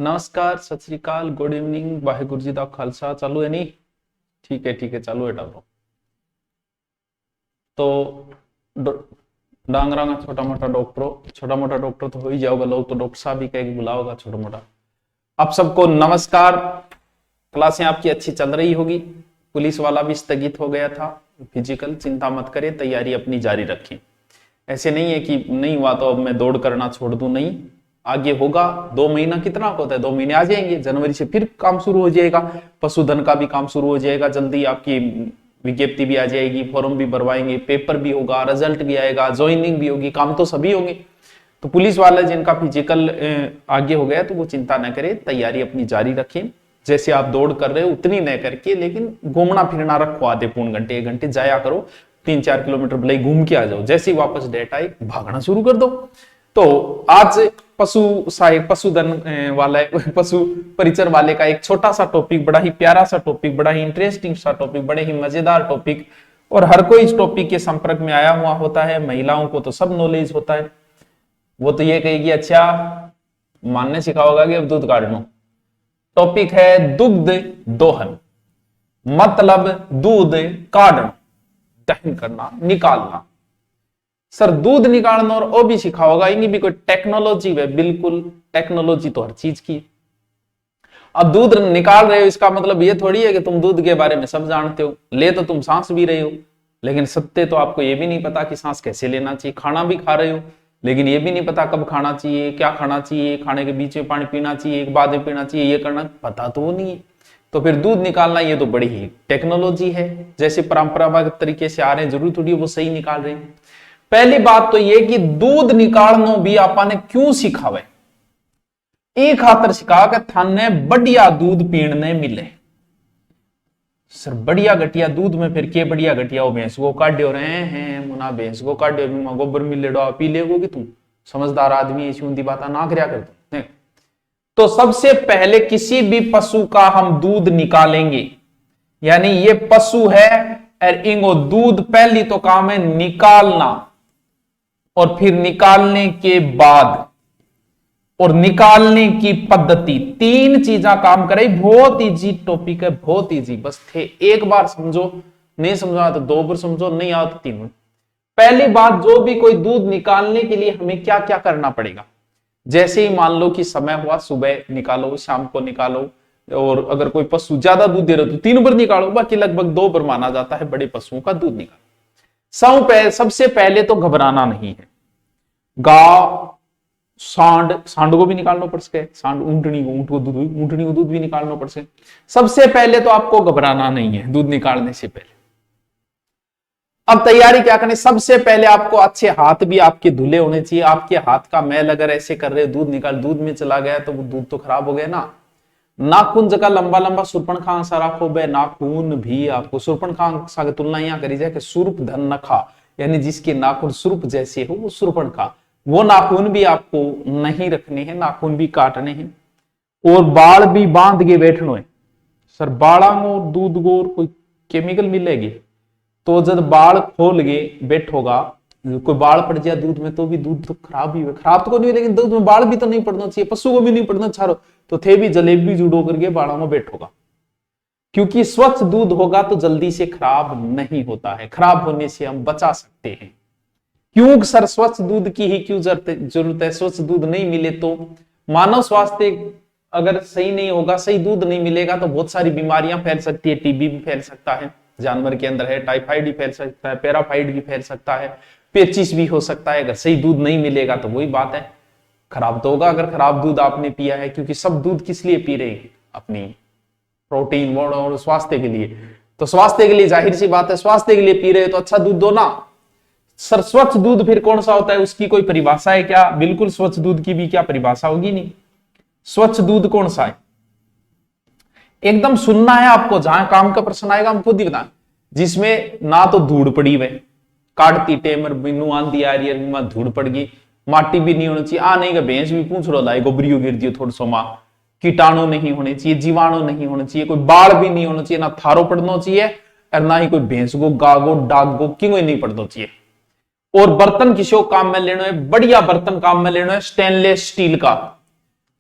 नमस्कार, सत श्री अकाल, गुड इवनिंग, वाहेगुरु जी दा खालसा। चालू है नहीं? ठीक है, चालू है डालो। तो डांगरा का छोटा मोटा डॉक्टर तो हो ही जाओगे लोग, तो डॉक्टर साहब भी कह के बुलाओगा छोटा मोटा। आप सबको नमस्कार। क्लासें आपकी अच्छी चल रही होगी। पुलिस वाला भी स्थगित हो गया था, फिजिकल, चिंता मत करें, तैयारी अपनी जारी रखें। ऐसे नहीं है कि नहीं हुआ तो अब मैं दौड़ करना छोड़ दूं, नहीं, आगे होगा। 2 महीना कितना होता है, 2 महीने आ जाएंगे, जनवरी से फिर काम शुरू हो जाएगा। पशुधन का भी काम शुरू हो जाएगा, जल्दी आपकी विज्ञप्ति भी आ जाएगी, फॉर्म भी भरवाएंगे, पेपर भी होगा, रिजल्ट भी आएगा, ज्वाइनिंग भी होगी, काम तो सभी होंगे। तो पुलिस वाले जिनका फिजिकल आगे हो गया तो वो चिंता न करें, तैयारी अपनी जारी रखें। जैसे आप दौड़ कर रहे हो उतनी न करके, लेकिन घूमना फिरना रखो, आधे पौन घंटे 1 घंटे जाया करो, 3-4 किलोमीटर भले घूम के आ जाओ। जैसे ही वापस डेट आए भागना शुरू कर दो। तो आज पशुधन वाला पशु परिचर वाले का एक छोटा सा टॉपिक, बड़ा ही प्यारा सा टॉपिक, बड़ा ही इंटरेस्टिंग सा टॉपिक, बड़े ही मजेदार टॉपिक, और हर कोई इस टॉपिक के संपर्क में आया हुआ होता है। महिलाओं को तो सब नॉलेज होता है। वो तो ये कहेगी अच्छा मानने सिखाओगा कि अब दूध काटना। टॉपिक है दुग्ध दोहन, मतलब दूध काटना, दहन करना, निकालना। सर दूध निकालना और वो भी सिखा होगा, इनकी भी कोई टेक्नोलॉजी है? बिल्कुल, टेक्नोलॉजी तो हर चीज की है। अब दूध निकाल रहे हो इसका मतलब ये थोड़ी है कि तुम दूध के बारे में सब जानते हो। ले तो तुम सांस भी रहे हो, लेकिन सत्य तो आपको ये भी नहीं पता कि सांस कैसे लेना चाहिए। खाना भी खा रहे हो, लेकिन ये भी नहीं पता कब खाना चाहिए, क्या खाना चाहिए, खाने के बीच में पानी पीना चाहिए, एक बाद में पीना चाहिए, ये करना पता तो वो नहीं है। तो फिर दूध निकालना ये तो बड़ी ही टेक्नोलॉजी है। जैसे परंपरागत तरीके से आ रहे हैं, जरूर थोड़ी वो सही निकाल रहे हैं। पहली बात तो ये कि दूध निकालना भी आपा ने क्यों सिखावे? एक खातर सिखा के थाने बढ़िया दूध पीने मिले। सर बढ़िया घटिया दूध में फिर के बढ़िया घटिया वो भैंस को काट्यो रहे हैं, मुना भैंस को काट्यो गोबर मिलेडो पी लेगो कि तुम समझदार आदमी ऐसी उन्दी बात ना करया कर तुम। तो सबसे पहले किसी भी पशु का हम दूध निकालेंगे, यानी ये पशु है और इनको दूध पहली तो काम है निकालना, और फिर निकालने के बाद और निकालने की पद्धति, 3 चीजा काम करे। बहुत इजी टॉपिक है, बहुत इजी, बस थे एक बार समझो, नहीं समझा तो 2 बार समझो, नहीं आओ तो 3 बार। पहली बात, जो भी कोई दूध निकालने के लिए हमें क्या क्या करना पड़ेगा। जैसे ही मान लो कि समय हुआ, सुबह निकालो, शाम को निकालो, और अगर कोई पशु ज्यादा दूध दे रहा तो 3 बार निकालो, बाकी लगभग 2 बार माना जाता है बड़े पशुओं का दूध निकालो। सबसे पहले तो घबराना नहीं है। गाय, सांड को भी निकालना पड़ सके, सांड ऊंटनी को दूध भी निकालना पड़ सके। सबसे पहले तो आपको घबराना नहीं है दूध निकालने से पहले। अब तैयारी क्या करनी? सबसे पहले आपको अच्छे हाथ भी आपके धुले होने चाहिए। आपके हाथ का मैल अगर ऐसे कर रहे दूध निकाल, दूध में चला गया तो वो दूध तो खराब हो गया ना। नाखून जगह लंबा लंबा सुर्पणखा सा रखो, बे नाखून भी आपको सुर्पणखा सा की तुलना यहां करी जाए कि सुर्प धन नखा, यानी जिसके नाखून सुर्प जैसे हो वो सुर्पणखा, वो नाखून भी आपको नहीं रखने हैं, नाखून भी काटने हैं, और बाल भी बांध के बैठना है। सर बाड़ा में दूध गोर कोई केमिकल मिलेगी तो जब बाल खोल के बैठोगा, कोई बाल पड़ जाए दूध में तो भी दूध तो खराब ही है। खराब तो नहीं, लेकिन दूध में बाल भी तो नहीं पड़ना चाहिए, पशु को भी नहीं पड़ना चाहो तो थे भी जलेबी जुड़ो करके बाड़ों में बैठोगा, क्योंकि स्वच्छ दूध होगा तो जल्दी से खराब नहीं होता है, खराब होने से हम बचा सकते हैं। क्यों सर स्वच्छ दूध की ही क्यों जरूरत है? स्वच्छ दूध नहीं मिले तो मानव स्वास्थ्य अगर सही नहीं होगा, सही दूध नहीं मिलेगा तो बहुत सारी बीमारियां फैल सकती है। टीबी भी फैल सकता है, जानवर के अंदर है, टाइफाइड भी फैल सकता है, पैराफाइड भी फैल सकता है, पेचिस भी हो सकता है। अगर सही दूध नहीं मिलेगा तो वही बात है, खराब तो होगा अगर खराब दूध आपने पिया है। क्योंकि सब दूध किस लिए पी रहे हैं? अपनी प्रोटीन और स्वास्थ्य के लिए। तो स्वास्थ्य के लिए जाहिर सी बात है, स्वास्थ्य के लिए पी रहे हो तो अच्छा दूध दो ना। सर स्वच्छ दूध फिर कौन सा होता है, उसकी कोई परिभाषा है क्या? बिल्कुल स्वच्छ दूध की भी क्या परिभाषा होगी? नहीं। स्वच्छ दूध कौन सा है एकदम सुनना है आपको, जहां काम का प्रश्न आएगा हम खुद ही बताएं, जिसमें ना तो धूड़ पड़ी हुई, काटती टेमर बिनु आंधी आ रही है, धूड़ पड़ गई, माटी भी नहीं होनी चाहिए, आ नहीं भैंस भी पूछ रो लाए गोबरियो गिर दियो थोड़ा सो मां, कीटाणु नहीं होने चाहिए, जीवाणु नहीं होने चाहिए, कोई बाढ़ भी नहीं होना चाहिए, ना थारो पड़ना चाहिए, और ना ही कोई भैंस को गागो डागो क्यों नहीं पड़ना चाहिए। और बर्तन किसी को काम में लेना है, बढ़िया बर्तन काम में लेना है स्टेनलेस स्टील का,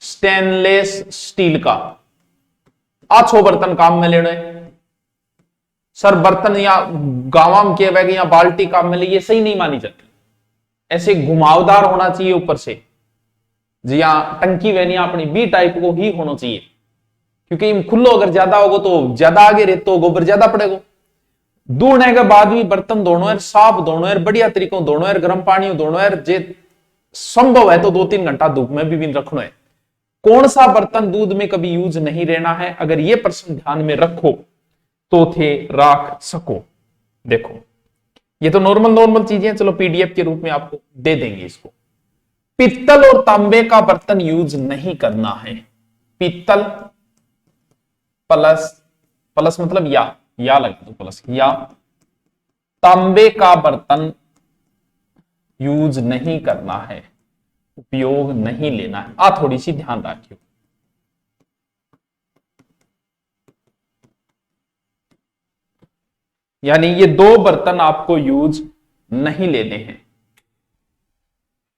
स्टेनलेस स्टील का आछो बर्तन काम में लेने सर, बर्तन या गांव में के या बाल्टी काम में ले, ये सही नहीं मानी जाती। ऐसे घुमावदार होना चाहिए ऊपर से, जी हाँ, टंकी वहनी अपनी बी टाइप को ही होना चाहिए, क्योंकि खुल्लो अगर ज्यादा होगा तो ज्यादा आगे रहे तो गोबर ज्यादा पड़ेगा। धोने के बाद भी बर्तन धोनो है, साफ धोनो है, बढ़िया तरीकों धोनो है, गर्म पानी धोनो है, जे संभव है तो 2-3 घंटा धूप में भी रखना है। कौन सा बर्तन दूध में कभी यूज नहीं रहना है, अगर ये प्रश्न ध्यान में रखो तो थे राख सको। देखो ये तो नॉर्मल चीजें, चलो पीडीएफ के रूप में आपको दे देंगे इसको। पित्तल और तांबे का बर्तन यूज नहीं करना है। पित्तल प्लस मतलब या लगा दो प्लस, या तांबे का बर्तन यूज नहीं करना है, उपयोग नहीं लेना है। थोड़ी सी ध्यान रखियो। यानी ये दो बर्तन आपको यूज नहीं लेने हैं,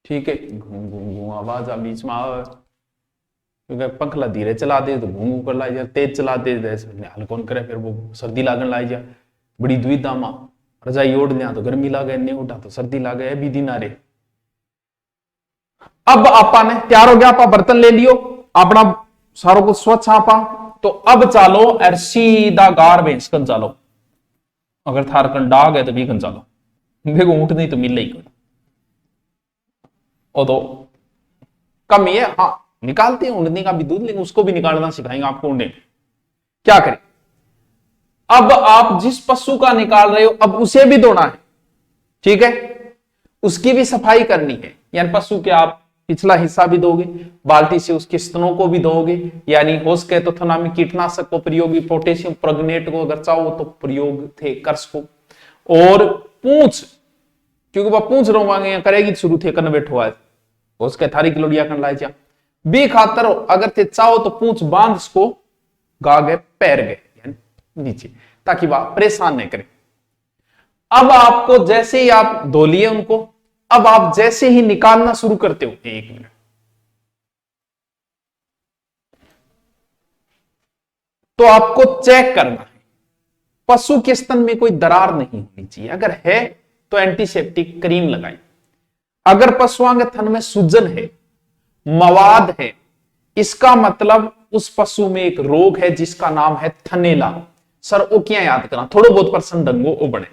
ठीक है। घूम घूम घूम आवाज आ बीच में आवे, क्योंकि पंखला धीरे चला दे तो घूम कर लाई जा, तेज चला दे हाल कौन करे, फिर वो सर्दी लागन लाई जा, बड़ी दुविधा में। रजाई ओढ़ लिया तो गर्मी लागे, नहीं उठा तो सर्दी लागे, भी दिन आ रहे। अब आपा ने तैयार हो गया, आपा बर्तन ले लियो, अपना सारों को स्वच्छ आपा। तो अब चालो और सीधा गार भैंस कन चालो, अगर थार कन डाग है तो भी कन चालो, देखो ऊँट नहीं तो मिल ही कर, और तो कम ही है। हाँ निकालते हैं ऊँटने का भी दूध, लेकिन उसको भी निकालना सिखाएंगे आपको। ऊँटने क्या करें, अब आप जिस पशु का निकाल रहे हो अब उसे भी धोना है, ठीक है, उसकी भी सफाई करनी है। यानी पशु के आप पिछला हिस्सा भी धोगे, बाल्टी से उसके स्तनों को भी धोगे, यानी हो सके तो थना में कीटनाशक को प्रयोग, पोटेशियम प्रग्नेट को अगर चाहो तो प्रयोग थे कर सको। और पूंछ, क्योंकि वह पूंछ रोवांगे करेगी शुरू थे करने बैठो है, हो सके थारी किलोड़िया कर लाई जा बी खातर, अगर थे चाहो तो पूंछ बांध उसको गा गए पैर गए नीचे, ताकि वह परेशान नहीं करे। अब आपको जैसे ही आप धो लिए उनको, अब आप जैसे ही निकालना शुरू करते हो, 1 मिनट, तो आपको चेक करना है पशु के स्तन में कोई दरार नहीं होनी चाहिए। अगर है तो एंटीसेप्टिक क्रीम लगाएं। अगर पशुओं के थन में सूजन है, मवाद है, इसका मतलब उस पशु में एक रोग है जिसका नाम है थनेला। सर वो क्या याद करना, थोड़ो बहुत पर्सन डंगो वो बने,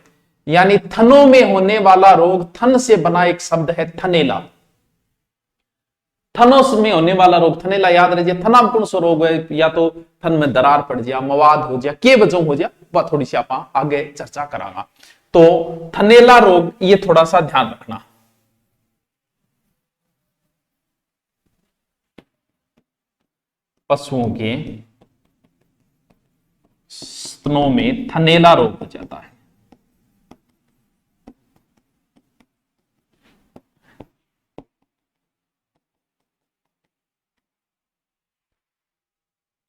यानी थनों में होने वाला रोग, थन से बना एक शब्द है थनेला। थनों में होने वाला रोग थनेला याद रहे। थना में कौन सा रोग है, या तो थन में दरार पड़ जाए, मवाद हो जाए, के वजह हो जाए, वह थोड़ी सी आप आगे चर्चा करांगा। तो थनेला रोग ये थोड़ा सा ध्यान रखना। पशुओं के स्तनों में थनेला रोग हो जाता है।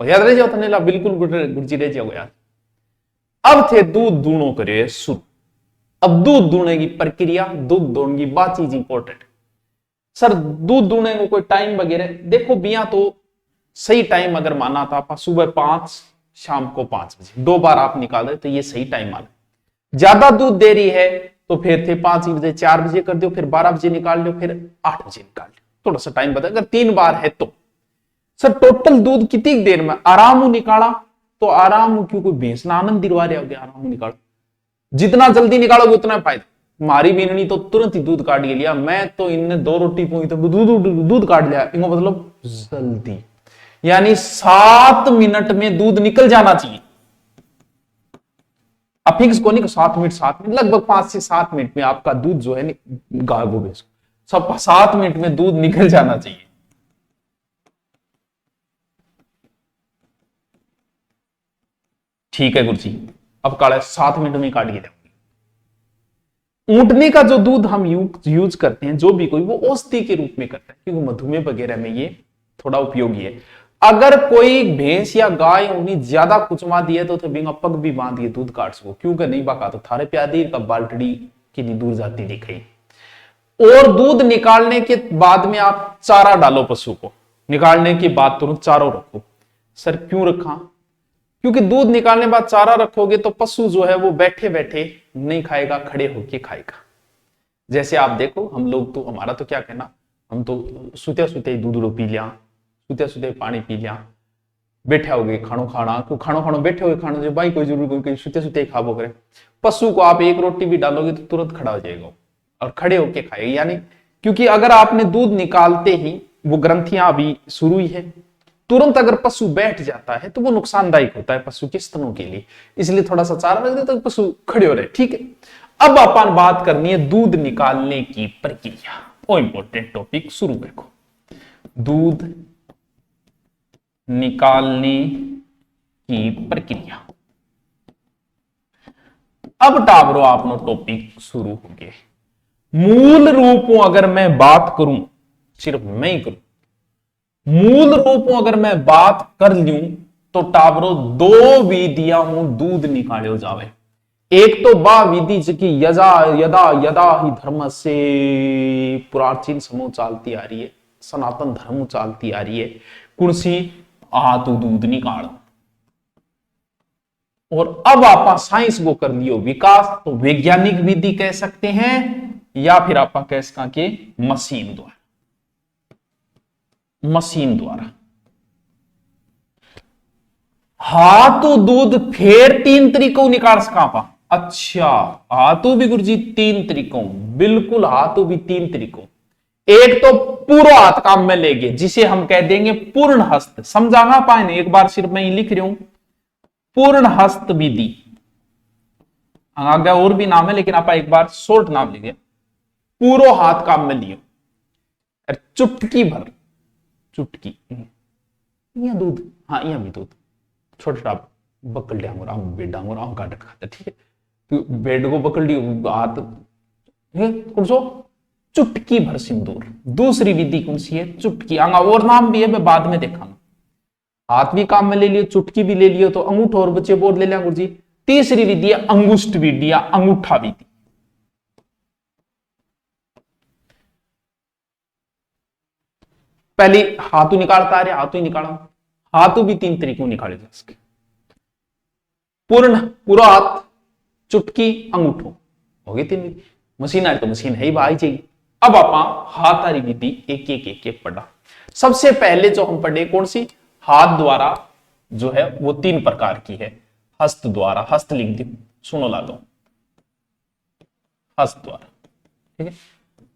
और याद रह जाओ थनेला, बिल्कुल गुर्जी रह जाओ यार। अब थे दूध दूनो करे शुरू। अब दूध दूने की प्रक्रिया, दूध दूने की बात चीज इंपॉर्टेंट। सर दूध दूने को कोई टाइम वगैरह, देखो बिया तो सही टाइम अगर माना था सुबह 5 शाम को 5 बजे, 2 बार आप निकाले तो ये सही टाइम माना। ज्यादा दूध दे रही है तो फिर थे 5 बजे 4 बजे कर दो, फिर 12 बजे निकाल लो, फिर 8 बजे निकाल लो, थोड़ा सा टाइम बता। अगर 3 बार है तो सर टोटल दूध कितनी देर में आराम निकाला, तो आराम क्यों, कोई भैंस ना आनंद दिलवा रहे हो, आराम निकालो, जितना जल्दी निकालोगे उतना फायदा। मारी बीननी तो तुरंत ही दूध काट लिया, मैं तो इनने 2 रोटी पुई तो दूध काट लिया, इनको मतलब जल्दी, यानी 7 मिनट में दूध निकल जाना चाहिए। अब फिक्स को नहीं 7 मिनट 7 मिनट, लगभग 5 से 7 मिनट में आपका दूध जो है गाय को भैंस सब 7 मिनट में दूध निकल जाना चाहिए। ठीक है गुरुजी, अब काले 7 मिनट में काट के देंगे। ऊंटने का जो दूध हम यूज करते हैं, जो भी कोई, वो औषधि के रूप में करता है, क्योंकि मधुमेह वगैरह में ये थोड़ा उपयोगी है। अगर कोई भैंस या गाय उन्हें ज्यादा कुचमा दिए तो बिंगा पग भी बांध दिए दूध काट सको, क्योंकि नहीं बाका तो थारे प्यादी का बाल्टड़ी की नहीं दूर जाती दिखाई। और दूध निकालने के बाद में आप चारा डालो पशु को, निकालने के बाद तुरंत चारा रखो। सर क्यों रखा? क्योंकि दूध निकालने के बाद चारा रखोगे तो पशु जो है वो बैठे बैठे नहीं खाएगा, खड़े होके खाएगा। जैसे आप देखो, हम लोग तो, हमारा तो क्या कहना, हम तो सुते सुते दूध पी लिया, सुते सुते पानी पी लिया, बैठे हो गए खानो खाना, को खानो खानो बैठे हो खाना जो भाई कोई जरूर कोई सुते सुते खाबो करे। पशु को आप एक रोटी भी डालोगे तो तुरंत खड़ा हो जाएगा और खड़े होके खाएगा। यानी क्योंकि अगर आपने दूध निकालते ही वो ग्रंथियां अभी शुरू ही है, तुरंत अगर पशु बैठ जाता है तो वो नुकसानदायक होता है पशु के स्तनों के लिए, इसलिए थोड़ा सा चारा रख दे तो पशु खड़े हो रहे। ठीक है, अब अपन बात करनी है दूध निकालने की प्रक्रिया। वो इंपॉर्टेंट टॉपिक शुरू देखो, दूध निकालने की प्रक्रिया। अब टाबरो आपनो टॉपिक शुरू हो गए। मूल रूपों अगर मैं बात करूं, सिर्फ मैं ही करूं, मूल रूपों अगर मैं बात कर लूं तो टाबरो दो विधियां हूं दूध निकाले जावे। एक तो बा विधि जिसकी यदा यदा यदा ही धर्म से प्राचीन समूह चालती आ रही है, सनातन धर्म चालती आ रही है, कौन सी? तू दूध निकाल। और अब आप साइंस को कर लियो विकास, तो वैज्ञानिक विधि कह सकते हैं या फिर आप कह सकते मशीन द्वारा, मशीन द्वारा। तो दूध फिर 3 तरीकों निकाल सका पा। अच्छा, तो भी गुरुजी 3 तरीकों, बिल्कुल तो भी 3 तरीकों। एक तो पूरा हाथ काम में लेंगे जिसे हम कह देंगे पूर्ण हस्त। समझाना पाए, एक बार सिर्फ मैं लिख रही हूं, पूर्ण हस्त विधि। आगे और भी नाम है लेकिन आप एक बार शॉर्ट नाम लिखे, पूरा हाथ काम में लियो, चुटकी भर, चुटकी यह दूध, हाँ यह भी दूध, छोटा बकल डांगोर बेड डांगोर काट खाता। ठीक है, तो बेड को बकल दियो हाथ, कौन सो? चुटकी भर सिंदूर। दूसरी विधि कौन सी है? चुटकी। और नाम भी है, मैं बाद में देखाऊंगा। हाथ भी काम में ले लियो, चुटकी भी ले लियो, तो अंगूठा और बच्चे बोर्ड ले लिया गुरुजी। तीसरी विधि है अंगुष्ठ विधि या अंगूठा विधि। पहले हाथों निकालता है, हाथों ही निकाला, हाथों भी 3 तरीकों निकाले जा सके, पूर्ण, पूरा हाथ, चुटकी, अंगूठो, हो गई 3 विधि। मशीन आ तो मशीन है ही बाई चाहिए। अब आप हाथारी विधि एक एक एक पढ़ा। सबसे पहले जो हम पढ़े कौन सी? हाथ द्वारा जो है वो 3 प्रकार की है। हस्त द्वारा, हस्त लिख दी, सुनो ला दो, हस्त द्वारा। ठीक है,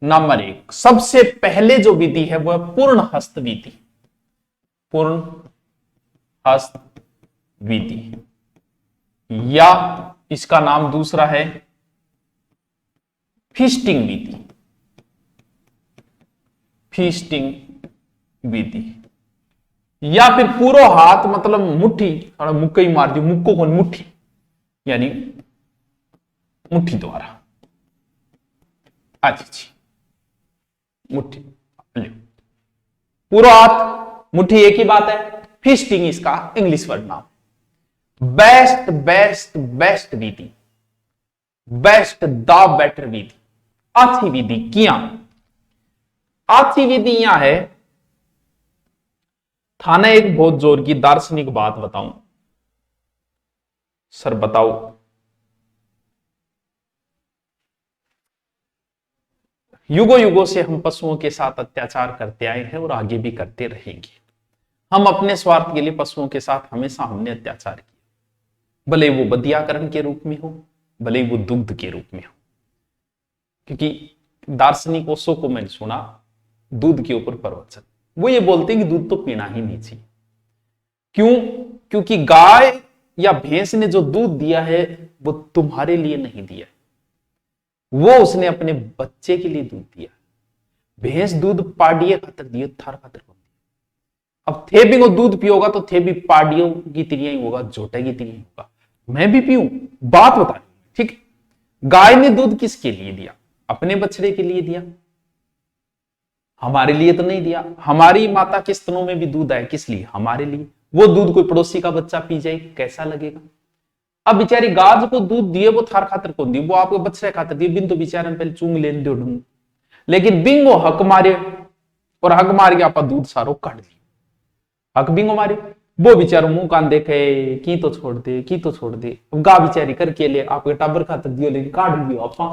नंबर 1 सबसे पहले जो विधि है वो है पूर्ण हस्त विधि। पूर्ण हस्त विधि, या इसका नाम दूसरा है फीस्टिंग विधि। फीस्टिंग विधि, या फिर पूरा हाथ मतलब मुट्ठी, मुक्का ही मार दी, मुक्को कौन? मुट्ठी, यानी मुट्ठी द्वारा। अच्छा जी, मुट्ठी, पूरा हाथ, मुट्ठी एक ही बात है। फीस्टिंग इसका इंग्लिश वर्ड नाम। बेस्ट बेस्ट बेस्ट विधि, बेस्ट द बेटर विधि, आथी विधि किया। आथी विधि यहां है, थाना एक बहुत जोर की दार्शनिक बात बताऊं। सर बताओ, युगों युगों से हम पशुओं के साथ अत्याचार करते आए हैं और आगे भी करते रहेंगे। हम अपने स्वार्थ के लिए पशुओं के साथ हमेशा हमने अत्याचार किया, भले वो बदियाकरण के रूप में हो, भले वो दुग्ध के रूप में हो। क्योंकि दार्शनिक ओशो को मैंने सुना दूध के ऊपर प्रवचन, वो ये बोलते हैं कि दूध तो पीना ही नहीं चाहिए। क्यों? क्योंकि गाय या भैंस ने जो दूध दिया है वो तुम्हारे लिए नहीं दिया, वो उसने अपने बच्चे के लिए दूध दिया। भैंस दूध पाडिये खातर दिए, थार खातर कौन दिया? अब थे भी वो दूध पियोगा तो थे भी पाडियों की तिरिया ही होगा, झोटे की तिरिया होगा। मैं भी पीऊं, बात बता, ठीक। गाय ने दूध किसके लिए दिया? अपने बछड़े के लिए दिया, हमारे लिए तो नहीं दिया। हमारी माता के स्तनों में भी दूध आए, किस लिए? हमारे लिए। वो दूध कोई पड़ोसी का बच्चा पी जाए, कैसा लगेगा? अब बेचारी गाज को दूध दिए, वो थार खातर कौन दिए? वो आपको बच्चे खातर दिए, बिन तो बेचारे पहले चूंग लेने दो ढूंढ, लेकिन बिंगो हक मारे और हक मार के आप दूध सारो काट दिया। हक बिंगो मारे वो बेचारो मुंह कान देखे की तो छोड़ दे की तो छोड़ दे गा बेचारी करके ले आपके टाबर खातर दियो लेकिन काट दियो आपा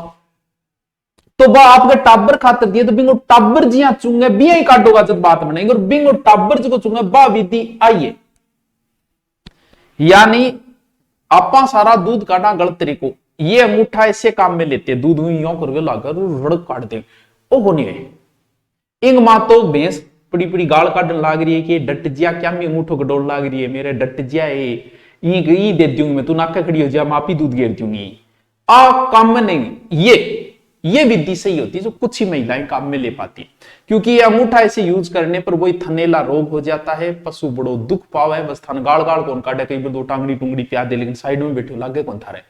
तो बा आपके टाबर खातर दिए तो बिंगो टाबर जिया चुंगे बिया ही काटोगा जब बात बनेगी और बिंगो टाबर जो चुंगे बा विधि आइए यानी आपा सारा दूध काटा गलत तरीको ये अंगूठा ऐसे काम में लेते दूध यो करके लाकर रड़क काट दे ओ होनी है इंग मां तो भैंस पड़ी पड़ी गाल काटन लाग रही है कि डट जिया क्या मैं अंगूठो को डोल लाग रही है मेरे डट जिया ई दे दूंगी मैं तू नाका खड़ी हो जा मापी दूध घेर दूंगी आ काम में नहीं ये विधि सही होती है जो कुछ ही महिलाएं काम में ले पाती है क्योंकि ये अंगूठा ऐसे यूज करने पर वही थनेला रोग हो जाता है पशु बड़ो दुख पावा है बस थन गाड़ गाड़ कौन काटे कई बार दो टांगड़ी टुंगड़ी प्यार दे लेकिन साइड में बैठे लागे कौन था रहे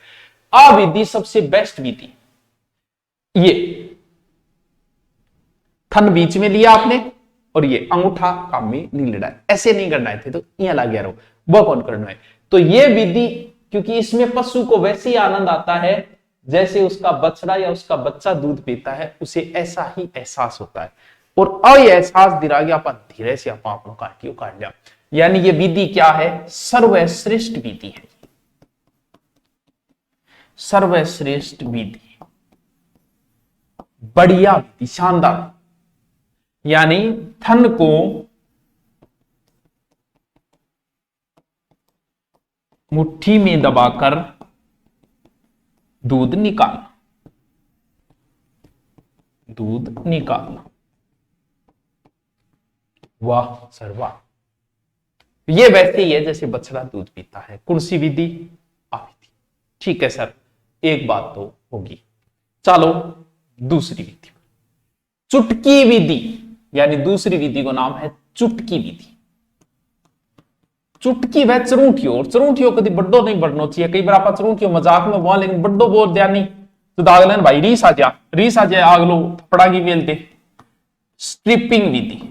आ विधि सबसे बेस्ट विधि ये थन बीच में लिया आपने और ये अंगूठा काम में नहीं लड़ा ऐसे नहीं करना है तो यहाँ ला गया रहो वो कौन करना है तो ये विधि क्योंकि इसमें पशु को वैसे ही आनंद आता है जैसे उसका बछड़ा या उसका बच्चा दूध पीता है उसे ऐसा ही एहसास होता है और अहसास दिला गया अपन धीरे से अपना काटियो काट लिया यानी ये विधि क्या है सर्वश्रेष्ठ विधि है सर्वश्रेष्ठ विधि बढ़िया विधि शानदार यानी थन को मुट्ठी में दबाकर दूध निकालना वाह सर वाह ये वैसे ही है जैसे बछड़ा दूध पीता है कौन सी विधि विधि ठीक है सर एक बात तो होगी चलो दूसरी विधि चुटकी विधि यानी दूसरी विधि को नाम है चुटकी विधि चुटकी वह चरूठियो और चरूठियो कभी बड्डो नहीं बढ़ना चाहिए कई बार आप चरूठियो मजाक में बोल लेकिन बड्डो बोल दिया नहीं तो दागलन भाई रीस आ जा आग लो थपड़ा की बेलते स्ट्रिपिंग विधि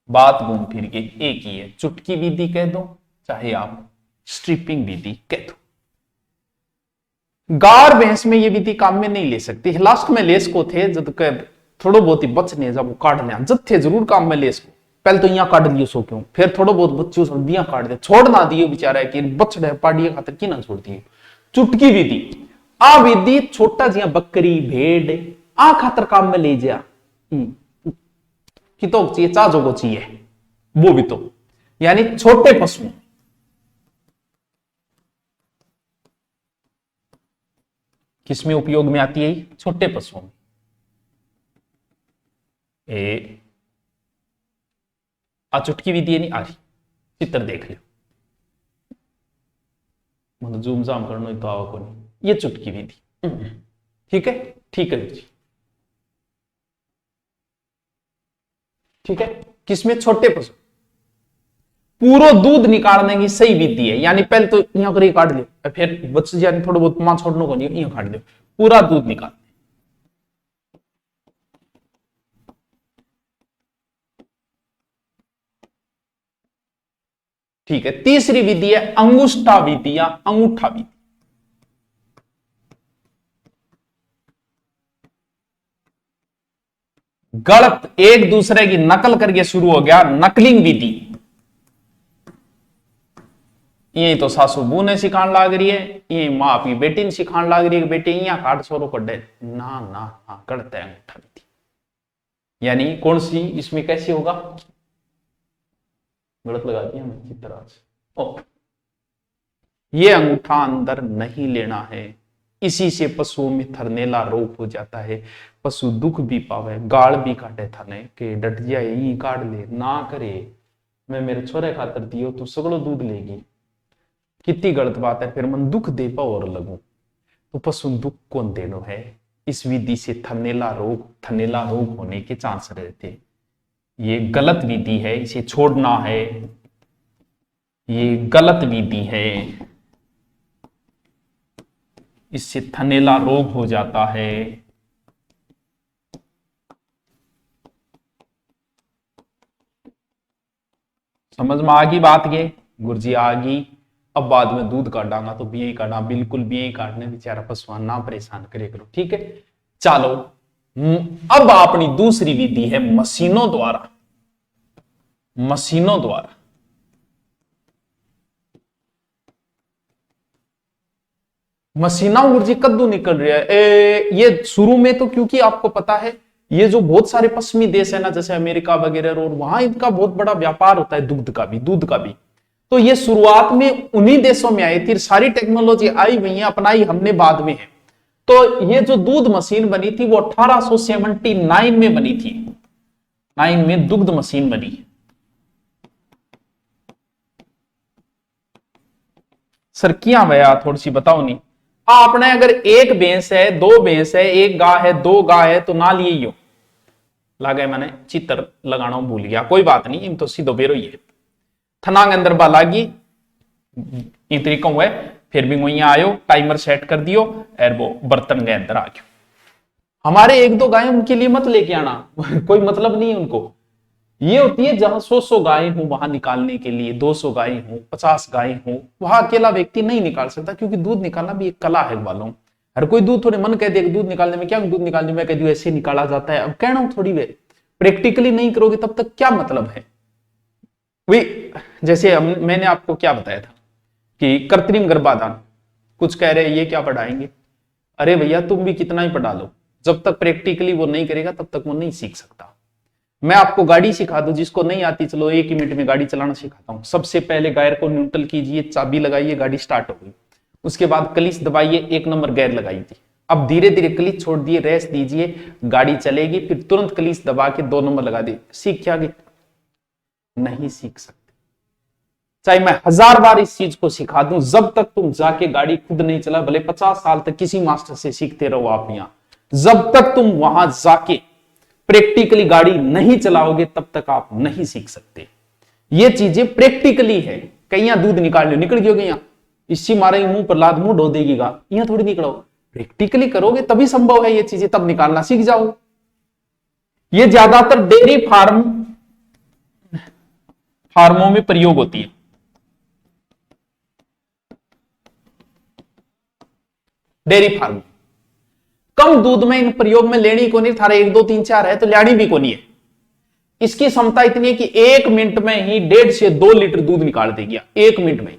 बात घूम फिर के एक ही है चुटकी विधि कह दो चाहे आप स्ट्रिपिंग विधि कह दो गार भैंस में ये विधि काम में नहीं ले सकती लास्ट में लेस को थे जब थोड़ा बहुत ही बचने जब वो काट लिया जब थे जरूर काम में लेस को पहले तो यहाँ काट लियो सो क्यों फिर थोड़ा बहुत बच्चों से दिया काट दे छोड़ ना दियो बेचारा कि बछड़े पाड़िए खातर की ना छोड़ दियो चुटकी विधि आ विधि छोटा जिया बकरी भेड़ आ खातर काम में ले जा कि तो चाहिए चाजो को चाहिए वो भी तो यानी छोटे पशु किसमें उपयोग में आती है छोटे पशुओं में चुटकी विधि नहीं आ रही चित्र देख लो मतलब जूम जाम करना तो आवा को नहीं ये चुटकी विधि ठीक है जी ठीक है किसमें छोटे पशु पूरा दूध निकालने की सही विधि है यानी पहले तो यहाँ कर काट लियो फिर बच्चे यानी थोड़ा बहुत मां छोड़ने को नहीं यहाँ काट लियो पूरा दूध निकाल ठीक है तीसरी विधि है अंगुष्ठा विधि या अंगूठा विधि गलत एक दूसरे की नकल करके शुरू हो गया नकलिंग विधि ये तो सासू बू ने सिखान लाग रही है ये माँ अपनी बेटी ने सिखान लाग रही है बेटे यहाँ काट छोरो कड्डे ना ना हाँ गलत है अंगूठा विधि यानी कौन सी इसमें कैसे होगा गलत लगा दिया चित्र ओ ये अंगूठा अंदर नहीं लेना है इसी से पशुओं में थरनेला रोग हो जाता है पशु दुख भी पावे गाल भी काटे थाने के डट जाए ये काट ले ना करे मैं मेरे छोरे खातर दियो तू सगड़ो दूध लेगी कितनी गलत बात है फिर मन दुख दे पा और लगू तो पशु दुख कौन देनो है इस विधि से थनेला रोग होने के चांस रहते ये गलत विधि है इसे छोड़ना है ये गलत विधि है इससे थनेला रोग हो जाता है समझ में आ गई बात ये गुरुजी आ गई अब बाद में दूध काटांगा तो बिया ही काटना बिल्कुल बिया ही काटने बेचारा पशुआन ना परेशान करे करो ठीक है चलो अब अपनी दूसरी विधि है मशीनों द्वारा मशीनों द्वारा। मशीना गुरुजी कद्दू निकल रहा है ये शुरू में तो, क्योंकि आपको पता है ये जो बहुत सारे पश्चिमी देश है ना, जैसे अमेरिका वगैरह, और वहां इनका बहुत बड़ा व्यापार होता है दुग्ध का भी, दूध का भी। तो ये शुरुआत में उन्हीं देशों में आई थी, सारी टेक्नोलॉजी आई हुई है, अपनाई हमने बाद में है। तो ये जो दूध मशीन बनी थी वो 1879 में बनी थी, 9 में दुग्ध मशीन बनी। सर क्या भैया थोड़ी सी बताओ नहीं। आपने अगर एक भैंस है, दो भैंस है, एक गाय है, दो गाय है, तो ना लिए ही हो लागे, मैंने चित्र लगाना भूल गया, कोई बात नहीं, इन तो सीधो बेरो ही है। थनांग अंदर बा लागी इन तरीकों हुए, फिर भी वहीं आयो, टाइमर सेट कर दियो और वो बर्तन के अंदर आ गयो। हमारे एक दो गाय उनके लिए मत लेके आना कोई मतलब नहीं है उनको। ये होती है जहां 100 गाय हो वहां निकालने के लिए, 200 गाय हो, 50 गाय हो, वहां अकेला व्यक्ति नहीं निकाल सकता, क्योंकि दूध निकालना भी एक कला है वालों। हर कोई दूध थोड़े मन कह दे दूध निकालने में, क्या दूध निकालने में कह दू ऐसे निकाला जाता है, अब कहना हूं थोड़ी वे प्रैक्टिकली नहीं करोगे तब तक क्या मतलब है। वही जैसे मैंने आपको क्या बताया था कि कृत्रिम गर्भाधान, कुछ कह रहे ये क्या पढ़ाएंगे, अरे भैया तुम भी कितना ही पढ़ा लो, जब तक प्रैक्टिकली वो नहीं करेगा तब तक वो नहीं सीख सकता। मैं आपको गाड़ी सिखा दूं, जिसको नहीं आती चलो 1 ही मिनट में गाड़ी चलाना सिखाता हूं। सबसे पहले गायर को न्यूट्रल कीजिए, चाबी लगाइए, गाड़ी स्टार्ट हो गई। उसके बाद क्लिच दबाइए, 1 नंबर गियर लगाइए। अब धीरे धीरे क्लिच छोड़ दिए, रेस्ट दीजिए, गाड़ी चलेगी, फिर तुरंत क्लिच दबा के 2 नंबर लगा दिए। सीख क्या गए? नहीं सीख सकते। चाहे मैं 1000 बार इस चीज को सिखा दूं, जब तक तुम जाके गाड़ी खुद नहीं चला, भले 50 साल तक किसी मास्टर से सीखते रहो आप यहां, जब तक तुम वहां जाके प्रैक्टिकली गाड़ी नहीं चलाओगे तब तक आप नहीं सीख सकते। ये चीजें प्रैक्टिकली है। कहीं दूध निकाल लो, निकल गयोगे यहां, इसी मारे मुंह पर लाद मुंह ढो देगी, यहां थोड़ी निकलो। प्रैक्टिकली करोगे तभी संभव है ये चीजें, तब निकालना सीख जाओ। ये ज्यादातर डेयरी फार्मों में प्रयोग होती है। डेयरी फार्म कम दूध में इन प्रयोग में लेनी को नहीं, थारे 1 2 3 4 है तो लानी भी को नहीं है। इसकी क्षमता इतनी है कि 1 मिनट में ही 1.5 से 2 लीटर दूध निकाल देगी 1 मिनट में,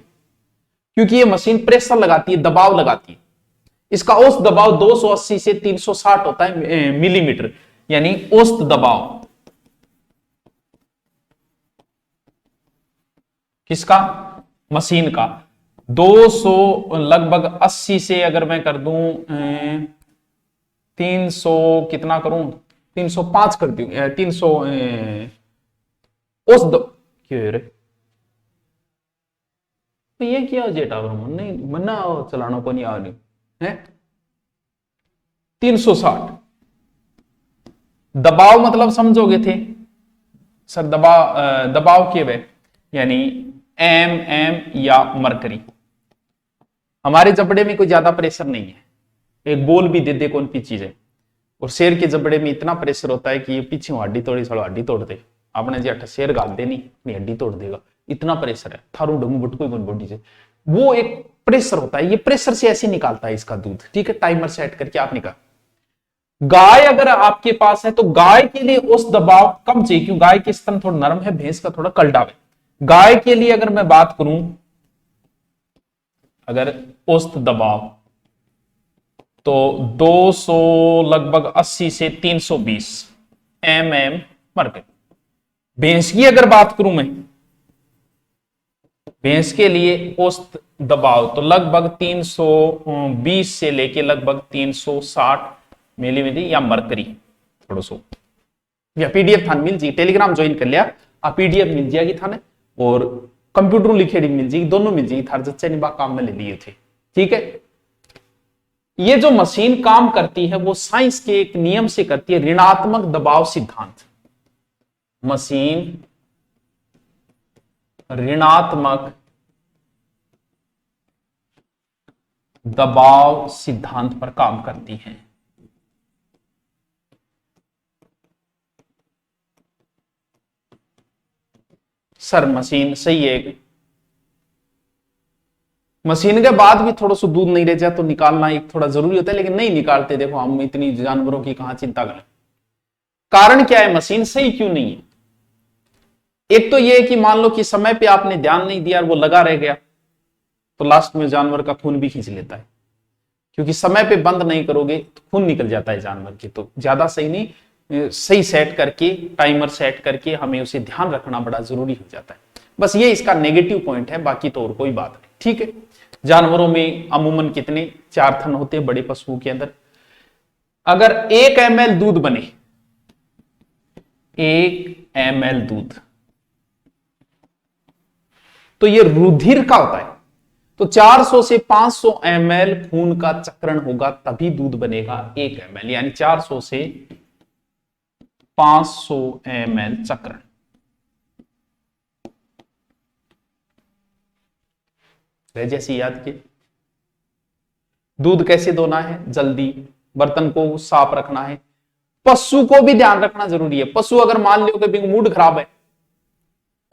क्योंकि ये मशीन प्रेशर लगाती है, दबाव लगाती है। इसका औसत दबाव 280 से 360 होता है मिलीमीटर, यानी औसत दबाव। किसका? मशीन का। 200 लगभग 80 से अगर मैं कर दूं 300 कितना करूं, 305 कर दूं, 300 औसत क्यों रे, तो ये क्या जेटा नहीं मना चलाना को नहीं आ रही है। 360 दबाव मतलब समझोगे थे सर, दबाव के वे यानी एम या मरकरी। हमारे जबड़े में कोई ज्यादा प्रेशर नहीं है, एक बोल भी दे दे कौन सी चीज है, और शेर के जबड़े में इतना प्रेशर होता है कि ये पीछे हड्डी तोड़ी सालो हड्डी तोड़ दे। आपने जी अट्ठा शेर गाल देनी नहीं हड्डी तोड़ देगा, इतना प्रेशर है। थारू डंगू बटको बॉडी से वो एक प्रेशर होता है, ये प्रेशर से ऐसे निकालता है इसका दूध। ठीक है, टाइमर सेट करके आप निकाल। गाय अगर आपके पास है तो गाय के लिए उस दबाव कम चाहिए, क्योंकि गाय के स्तन थोड़ा नरम है, भैंस का थोड़ा कलडा है। गाय के लिए अगर मैं बात करूं, अगर औसत दबाव तो 200 लगभग 80 से 320 mm मरकरी। भैंस की अगर बात करूं मैं, भैंस के लिए औसत दबाव तो लगभग 320 से लेके लगभग 360 मिलीमीटर या मरकरी थोड़ा सो। या पीडीएफ थाने मिल जाएगी, टेलीग्राम ज्वाइन कर लिया आप, पीडीएफ मिल जाएगी थाने, और कंप्यूटर लिखेड़ी मिल जाएगी, दोनों मिल जाएगी थार जच्चे निभा काम में ले लिए थे। ठीक है, ये जो मशीन काम करती है वो साइंस के एक नियम से करती है, ऋणात्मक दबाव सिद्धांत। मशीन ऋणात्मक दबाव सिद्धांत पर काम करती है। सर मशीन सही है, मशीन के बाद भी थोड़ा सा दूध नहीं रह जाए तो निकालना एक थोड़ा जरूरी होता है, लेकिन नहीं निकालते। देखो हम इतनी जानवरों की कहां चिंता करें। कारण क्या है, मशीन सही क्यों नहीं है? एक तो ये है कि मान लो कि समय पे आपने ध्यान नहीं दिया और वो लगा रह गया, तो लास्ट में जानवर का खून भी खींच लेता है, क्योंकि समय पे बंद नहीं करोगे तो खून निकल जाता है जानवर के। तो ज्यादा सही नहीं, सही सेट करके, टाइमर सेट करके हमें उसे ध्यान रखना बड़ा जरूरी हो जाता है। बस ये इसका नेगेटिव पॉइंट है, बाकी तो और कोई बात नहीं। ठीक है, जानवरों में अमूमन कितने 4 थन होते हैं बड़े पशुओं के अंदर। अगर 1 ml दूध बने, 1 ml दूध, तो ये रुधिर का होता है। तो 400 से 500 ml खून का चक्रण होगा तभी दूध बनेगा 1 ml, यानी 400 से 500 ml चक्रण। जैसे याद किए, दूध कैसे धोना है, जल्दी, बर्तन को साफ रखना है। पशु को भी ध्यान रखना जरूरी है। पशु अगर मान लो कि मूड खराब है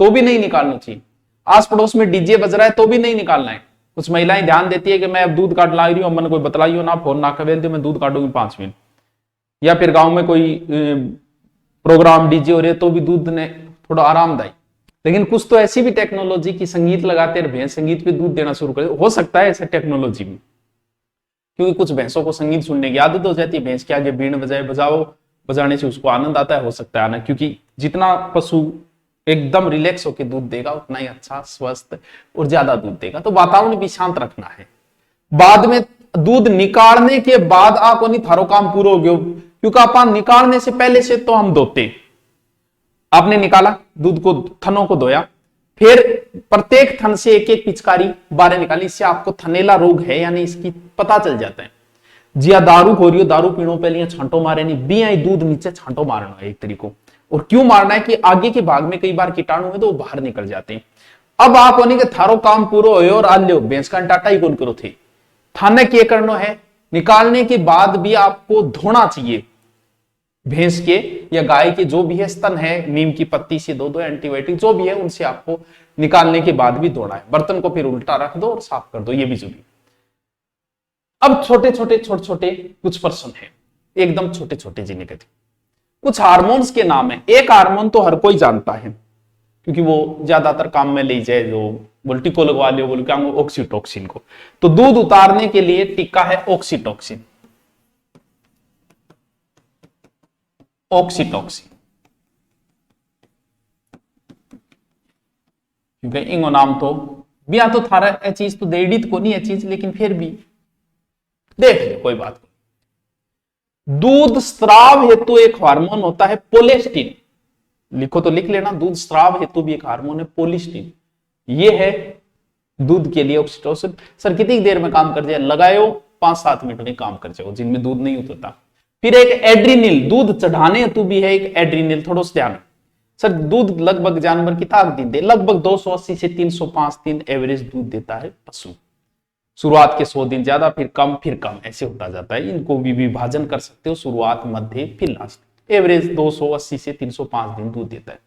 तो भी नहीं निकालना चाहिए। आस पड़ोस में डीजे बज रहा है तो भी नहीं निकालना है। कुछ महिलाएं ध्यान देती है कि मैं अब दूध काट ला रही हूं, मन कोई बतलाई हो ना, फोन ना कवेल दे, मैं दूध काटूंगी 5 मिनट। या फिर गांव में कोई प्रोग्राम डीजे हो रहे तो भी दूध ने थोड़ा आरामदायी। लेकिन कुछ तो ऐसी भी टेक्नोलॉजी की संगीत लगाते हैं, भैंस संगीत पे दूध देना शुरू कर, हो सकता है ऐसे टेक्नोलॉजी में, क्योंकि कुछ भैंसों को संगीत सुनने की आदत हो जाती है। भैंस के आगे बीन बजाए, बजाओ, बजाने से उसको आनंद आता है, हो सकता है आना, क्योंकि जितना पशु एकदम रिलैक्स होकर दूध देगा उतना ही अच्छा, स्वस्थ और ज्यादा दूध देगा। तो वातावरण भी शांत रखना है। बाद में दूध निकालने के बाद आपको नहीं थारो काम पूरा हो गया, क्योंकि आप निकालने से पहले से तो हम धोते। आपने निकाला दूध को, थनों को धोया, फिर प्रत्येक थन से एक एक पिचकारी बाहर निकाली। इससे आपको थनेला रोग है यानी इसकी पता चल जाता है। जिया दारू हो रही हो, दारू पीनो पहले छांटो मारे नहीं, बी आई दूध नीचे छांटो मारना है एक तरीको। और क्यों मारना है कि आगे के भाग में कई बार कीटाणु है तो वो बाहर निकल जाते हैं। अब आप होने के थारो काम पूरा हो और आज लो भैंस का टाटा ही कौन करो थे, थाने के करना है। निकालने के बाद भी आपको धोना चाहिए। भैंस के या गाय के जो भी है स्तन है, नीम की पत्ती से दो एंटीबायोटिक जो भी है उनसे आपको निकालने के बाद भी धोना है। बर्तन को फिर उल्टा रख दो और साफ कर दो, ये भी जरूरी। अब छोटे छोटे कुछ प्रश्न है, एकदम छोटे छोटे जिन्हें कहते कुछ हार्मोन्स के नाम है। एक हार्मोन तो हर कोई जानता है क्योंकि वो ज्यादातर काम में ले जाए, जो बोल्टी को लगवा लियो, बोल क्या ऑक्सीटोसिन को। तो दूध उतारने के लिए टीका है ऑक्सीटोसिन, ऑक्सीटोसिन, क्योंकि इंगो नाम तो बिया तो थारा ए चीज तो देड़ित को नहीं है चीज, लेकिन फिर भी देख ले कोई बात नहीं। दूध स्राव हेतु एक हार्मोन होता है पोलेस्टिन, लिखो तो लिख लेना, दूध स्राव हेतु भी एक हार्मोन है पोलेस्टिन। ये है दूध के लिए ऑक्सीटोसिन। सर कितनी देर में काम कर जाए, लगाओ 5-7 मिनट में काम कर जाओ जिनमें दूध नहीं उतरता। फिर एक एड्रीनिल, दूध चढ़ाने हेतु भी है एक एड्रीनिल, थोड़ा सा ध्यान। सर दूध लगभग जानवर की ताक दिन दे, लगभग 280 से 305 दिन एवरेज दूध देता है पशु। शुरुआत के 100 दिन ज्यादा, फिर कम ऐसे होता जाता है। इनको भी विभाजन कर सकते हो, शुरुआत, मध्य, फिर लास्ट। एवरेज 280 से 305 दिन दूध देता है।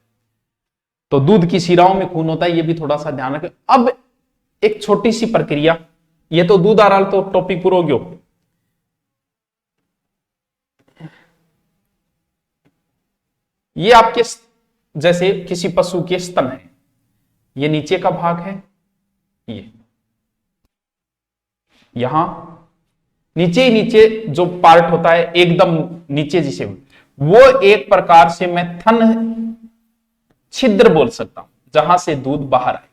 तो दूध की शिराओं में खून होता है, ये भी थोड़ा सा ध्यान रखें। अब एक छोटी सी प्रक्रिया, ये तो दूध आ रहा तो टॉपिक पूरा हो गया। ये आपके जैसे किसी पशु के स्तन है, ये नीचे का भाग है, ये यहां नीचे ही नीचे जो पार्ट होता है एकदम नीचे, जिसे वो एक प्रकार से मैं थन छिद्र बोल सकता हूं, जहां से दूध बाहर आएगा।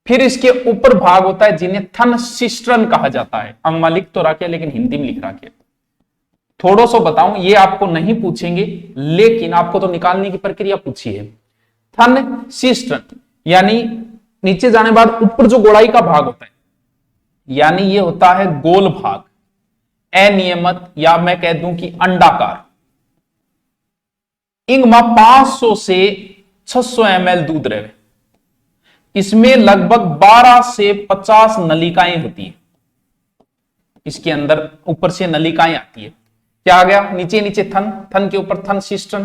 फिर इसके ऊपर भाग होता है जिन्हें थन सिस्ट्रन कहा जाता है। अंग्रेजी लिख तो रखे लेकिन हिंदी में लिख रखे। थोड़ा सा बताऊं, ये आपको नहीं पूछेंगे लेकिन आपको तो निकालने की प्रक्रिया पूछी है। थन सिस्ट्रन यानी नीचे जाने बाद ऊपर जो गोलाई का भाग होता है, यानी ये होता है गोल भाग, अनियमित, या मैं कह दूं कि अंडाकार। इंगमा 500 से 600 ml दूध रहे, इसमें लगभग 12 से 50 नलिकाएं होती है। इसके अंदर ऊपर से नलिकाएं आती है। क्या आ गया, नीचे नीचे थन, थन के ऊपर थन सिस्टन।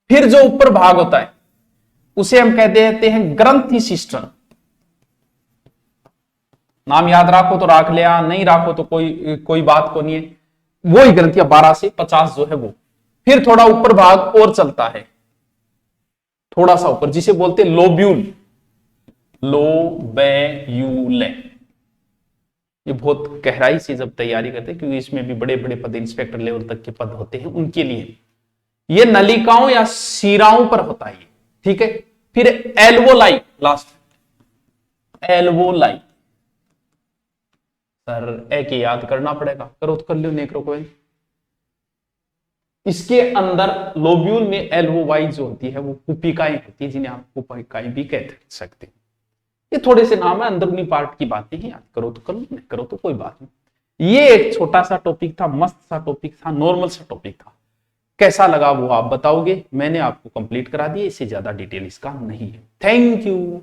फिर जो ऊपर भाग होता है उसे हम कह देते हैं ग्रंथि सिस्टन। नाम याद रखो तो रख लिया, नहीं रखो तो कोई बात को नहीं है। वो ही ग्रंथियां 12 से 50 जो है वो। फिर थोड़ा ऊपर भाग और चलता है, थोड़ा सा ऊपर, जिसे बोलते हैं लोब्यूल, लोबैयूले। ये बहुत गहराई से जब तैयारी करते हैं, क्योंकि इसमें भी बड़े बड़े पद, इंस्पेक्टर लेवल तक के पद होते हैं, उनके लिए ये नलिकाओं या शिराओं पर होता है, ठीक है। फिर एल्वोलाई, लास्ट एल्वोलाई, सर ए के याद करना पड़ेगा, करो तो कर लो, नेक्रो को। इसके अंदर लोब्यूल में एल्वोवाई जो होती है वो कुपिकाएं होती है, जिन्हें आप कुपिकाएं भी कह सकते हैं। ये थोड़े से नाम है, अंदरूनी पार्ट की बातें हैं, याद करो तो कर लो, नहीं करो तो कोई बात नहीं। ये एक छोटा सा टॉपिक था, मस्त सा टॉपिक था, नॉर्मल सा टॉपिक था। कैसा लगा वो आप बताओगे, मैंने आपको कंप्लीट करा दिया, इससे ज्यादा डिटेल इसका नहीं है। Thank you.